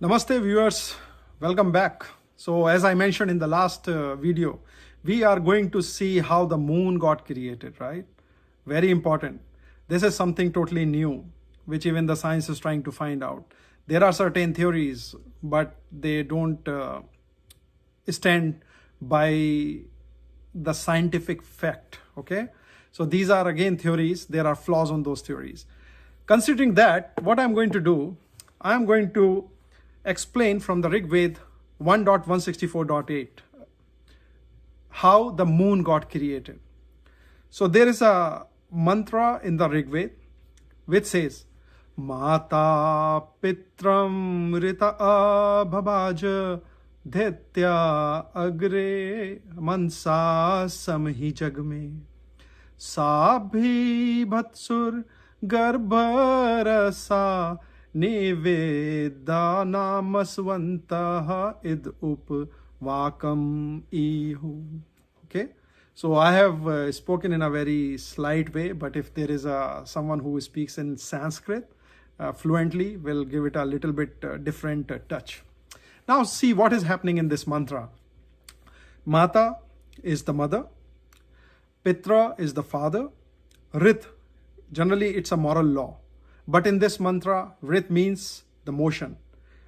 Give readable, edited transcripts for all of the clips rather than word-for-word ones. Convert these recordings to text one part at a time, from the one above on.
Namaste viewers, welcome back. So as I mentioned in the last video, we are going to see how the moon got created, right? Very important. This is something totally new, which even the science is trying to find out. There are certain theories, but they don't stand by the scientific fact, okay? So these are again theories, there are flaws on those theories. Considering that, what I'm going to do, I'm going to explain from the Rig Veda 1.164.8 how the moon got created. So there is a mantra in the Rig Veda which says Mata Pitram Rita Abhabaja Dhetya Agre Mansa Samhi Jagme Sabhi Bhatsur Garbharasa Nivedana Masvantaha id upvakam ihu. Okay, so I have spoken in a very slight way, but if there is someone who speaks in Sanskrit fluently, will give it a little bit different touch. Now see what is happening in this mantra. Mata is the mother, Pitra is the father, Rit, generally it's a moral law. But in this mantra, Rit means the motion.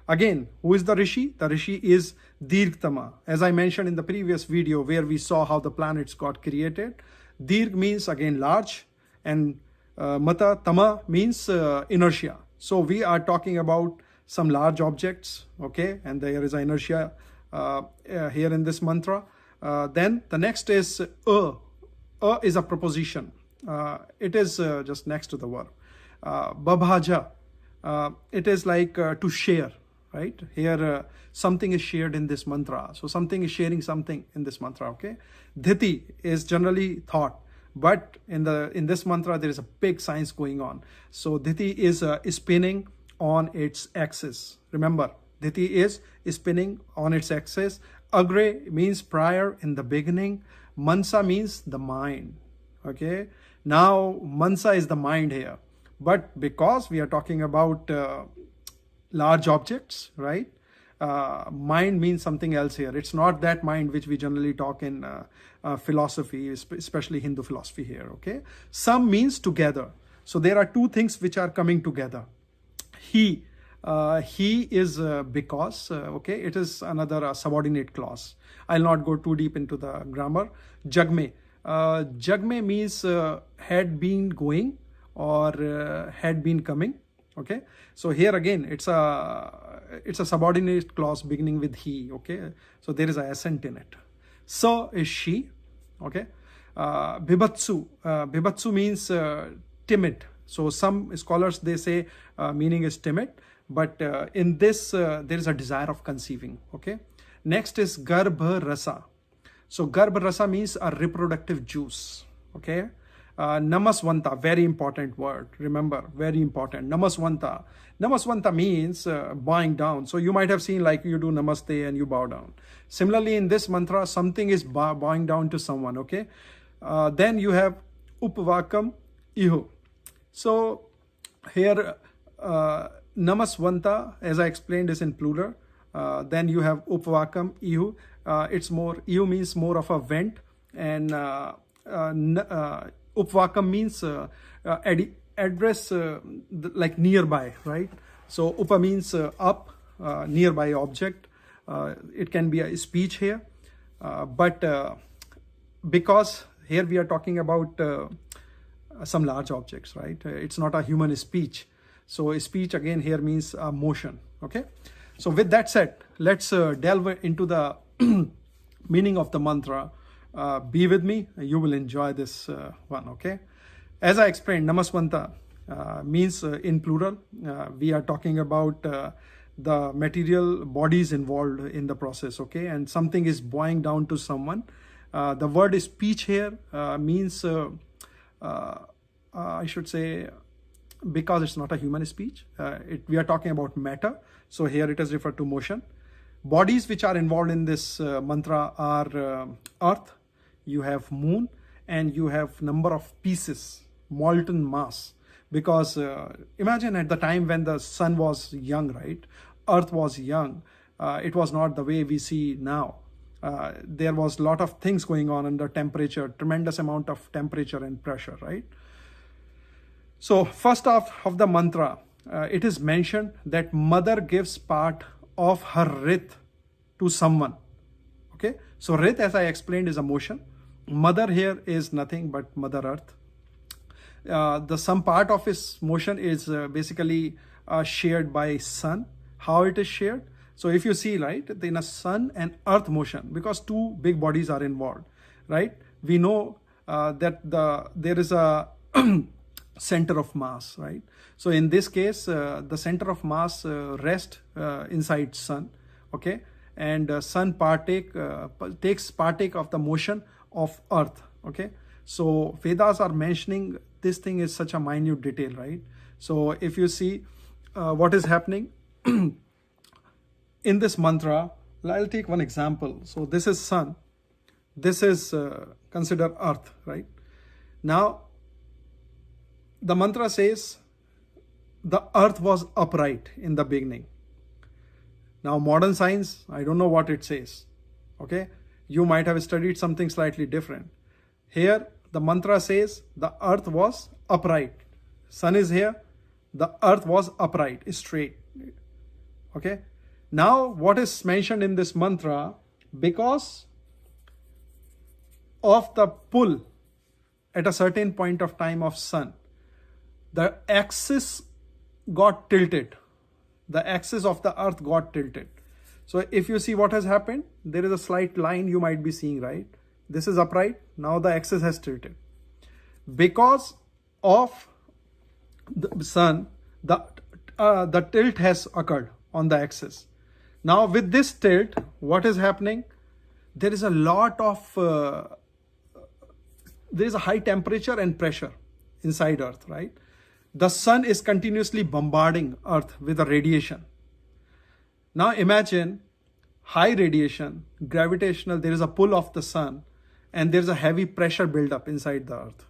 Again, who is the Rishi? The Rishi is Dirgtama. As I mentioned in the previous video where we saw how the planets got created, Dirg means again large and Mata Tama means inertia. So we are talking about some large objects, okay? And there is inertia here in this mantra. Then the next is is a preposition. It is just next to the verb. Babhaja, it is like to share, right? Here something is shared in this mantra. So something is sharing something in this mantra, okay? Dhiti is generally thought, but in this mantra there is a big science going on. So Dhiti is spinning on its axis. Remember, Dhiti is spinning on its axis. Agre means prior, in the beginning. Mansa means the mind, okay? Now Mansa is the mind here. But because we are talking about large objects, right? Mind means something else here. It's not that mind which we generally talk in philosophy, especially Hindu philosophy here, okay? Some means together. So there are two things which are coming together. He is because, okay? It is another subordinate clause. I'll not go too deep into the grammar. Jagme. Jagme means had been going, or had been coming, okay? So here again it's a subordinate clause beginning with he, okay? So there is a accent in it. So is she, okay? Bibhatsu. Bibhatsu means timid. So some scholars, they say meaning is timid, but in this there is a desire of conceiving, okay? Next is Garbha Rasa. So Garbha Rasa means a reproductive juice, okay? Namasvanta, very important word. Remember, very important. Namasvanta. Namasvanta means bowing down. So you might have seen like you do namaste and you bow down. Similarly, in this mantra, something is bowing down to someone, okay? Then you have upvakam ihu. So here, namasvanta, as I explained, is in plural. Then you have upvakam ihu. It's more, ihu means more of a vent, and upvakam means address like nearby, right? So upa means up, nearby object. It can be a speech here, but because here we are talking about some large objects, right? It's not a human speech. So speech again here means motion, okay? So with that said, let's delve into the meaning of the mantra. Be with me, you will enjoy this one, okay? As I explained, Namasvanta means in plural. We are talking about the material bodies involved in the process, okay? And something is bowing down to someone. The word speech here means, I should say, because it's not a human speech, we are talking about matter. So here it is referred to motion. Bodies which are involved in this mantra are earth, you have moon, and you have number of pieces, molten mass. Because imagine at the time when the sun was young, right? earth was young, it was not the way we see now. There was a lot of things going on under temperature, tremendous amount of temperature and pressure, right? So first off of the mantra, it is mentioned that mother gives part of her Rit to someone. Okay, so Rit, as I explained, is a motion. Mother here is nothing but Mother Earth. Some part of his motion is basically shared by sun. How it is shared? So if you see, right, in a sun and earth motion, because two big bodies are involved, right? We know that there is a center of mass, right? So in this case, the center of mass rests inside sun, okay? And sun takes partake of the motion of earth, okay? So Vedas are mentioning this thing is such a minute detail, right? So if you see what is happening in this mantra, I'll take one example. So this is sun, this is considered earth, right? Now the mantra says the earth was upright in the beginning. Now modern science, I don't know what it says, okay? You might have studied something slightly different. Here the mantra says the earth was upright. Sun is here, the earth was upright, straight, okay? Now what is mentioned in this mantra, because of the pull at a certain point of time of sun, the axis got tilted. The axis of the earth got tilted. So if you see what has happened, there is a slight line you might be seeing, right? This is upright. Now the axis has tilted. Because of the sun, the tilt has occurred on the axis. Now with this tilt, what is happening? There is a lot of, there is a high temperature and pressure inside earth, right? The sun is continuously bombarding earth with a radiation. Now imagine high radiation, gravitational, there is a pull of the sun and there's a heavy pressure buildup inside the earth,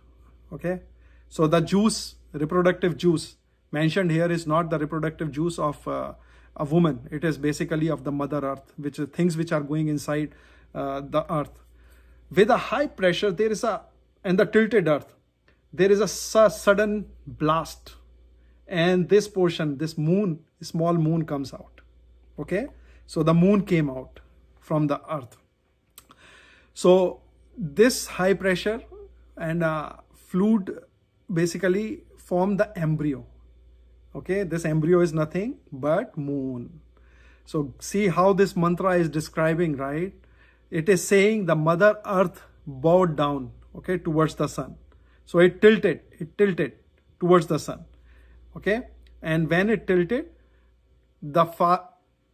okay? So the juice, reproductive juice mentioned here is not the reproductive juice of a woman. It is basically of the Mother Earth, which is things which are going inside the earth. With a high pressure, there is and the tilted earth, there is a sudden blast, and this portion, this moon, small moon comes out, okay? So the moon came out from the earth. So this high pressure and fluid basically form the embryo, okay? This embryo is nothing but moon. So see how this mantra is describing, right? It is saying the Mother Earth bowed down, okay, towards the sun. So it tilted towards the sun, okay? And when it tilted, the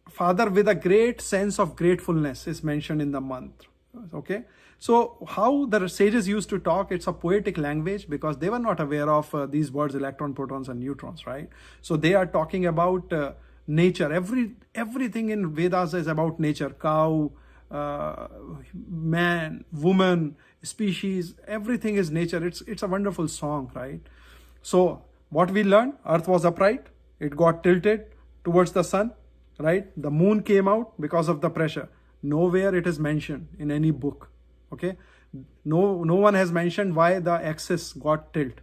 father with a great sense of gratefulness is mentioned in the mantra, okay? So how the sages used to talk, it's a poetic language because they were not aware of these words, electron, protons, and neutrons, right? So they are talking about nature. Everything in Vedas is about nature. Cow, man, woman, species, everything is nature. It's a wonderful song, right? So what we learned, earth was upright, it got tilted towards the sun, right? The moon came out because of the pressure. Nowhere it is mentioned in any book, okay? No one has mentioned why the axis got tilt.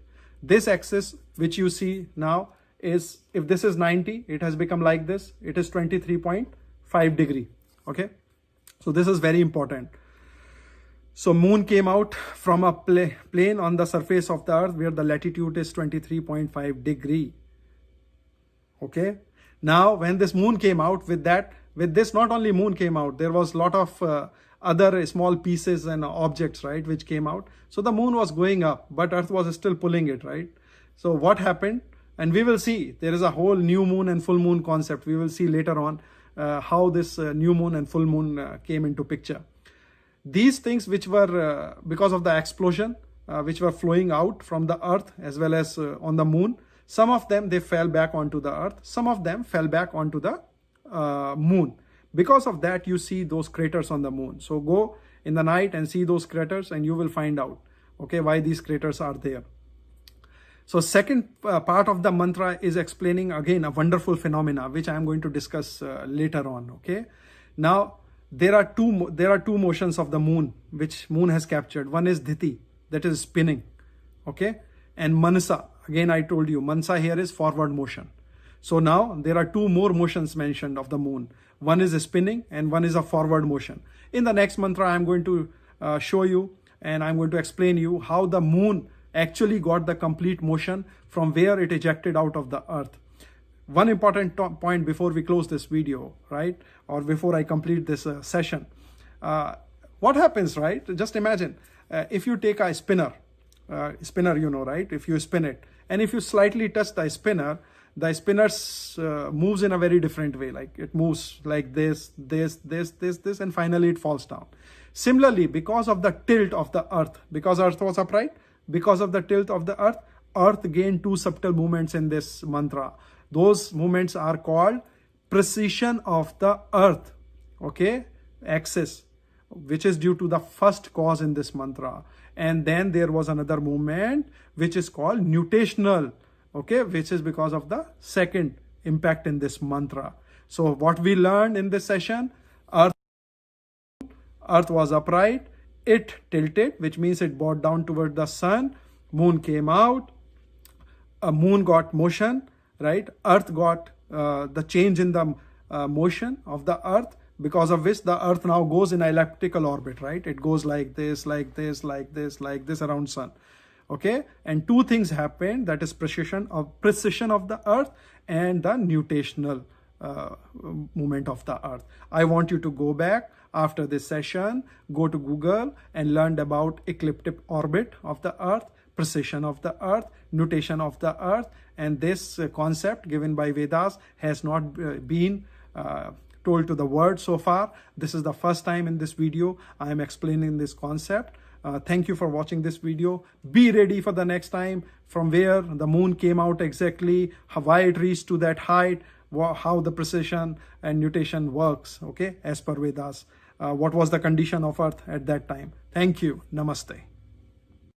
This axis which you see now is, if this is 90, it has become like this, it is 23.5 degree, okay? So this is very important. So moon came out from a plane on the surface of the earth where the latitude is 23.5 degree. Okay. Now when this moon came out, with this not only moon came out, there was a lot of other small pieces and objects, right, which came out. So the moon was going up, but earth was still pulling it, right? So what happened? And we will see, there is a whole new moon and full moon concept. We will see later on how this new moon and full moon came into picture. These things which were because of the explosion which were flowing out from the earth as well as on the moon, some of them they fell back onto the earth, some of them fell back onto the moon. Because of that you see those craters on the moon. So go in the night and see those craters and you will find out, okay, why these craters are there. So second part of the mantra is explaining again a wonderful phenomena which I am going to discuss later on. Okay. Now there are two motions of the moon which moon has captured. One is Diti, that is spinning. Okay. And Manasa, again I told you, Manasa here is forward motion. So now there are two more motions mentioned of the moon. One is a spinning and one is a forward motion. In the next mantra I am going to show you and I'm going to explain you how the moon actually got the complete motion from where it ejected out of the earth. One important point before we close this video, right? Or before I complete this session. What happens, right? Just imagine if you take a spinner, you know, right? If you spin it and if you slightly touch the spinner moves in a very different way. Like it moves like this, and finally it falls down. Similarly, because of the tilt of the earth, because earth was upright, because of the tilt of the earth gained two subtle movements in this mantra. Those movements are called precession of the earth, okay, axis, which is due to the first cause in this mantra. And then there was another movement which is called nutational, okay, which is because of the second impact in this mantra. So what we learned in this session, earth was upright, it tilted, which means it bowed down toward the sun, moon came out, a moon got motion, right? Earth got the change in the motion of the earth, because of which the earth now goes in elliptical orbit, right? It goes like this, like this, like this, like this around sun. Okay, and two things happened, that is precession of the earth and the nutational movement of the earth. I want you to go back after this session, go to Google and learn about ecliptic orbit of the earth, precession of the earth, nutation of the earth, and this concept given by Vedas has not been told to the world so far. This is the first time in this video I am explaining this concept. Thank you for watching this video. Be ready for the next time, from where the moon came out exactly, why it reached to that height, how the precession and nutation works, okay, as per Vedas. What was the condition of earth at that time. Thank you. Namaste.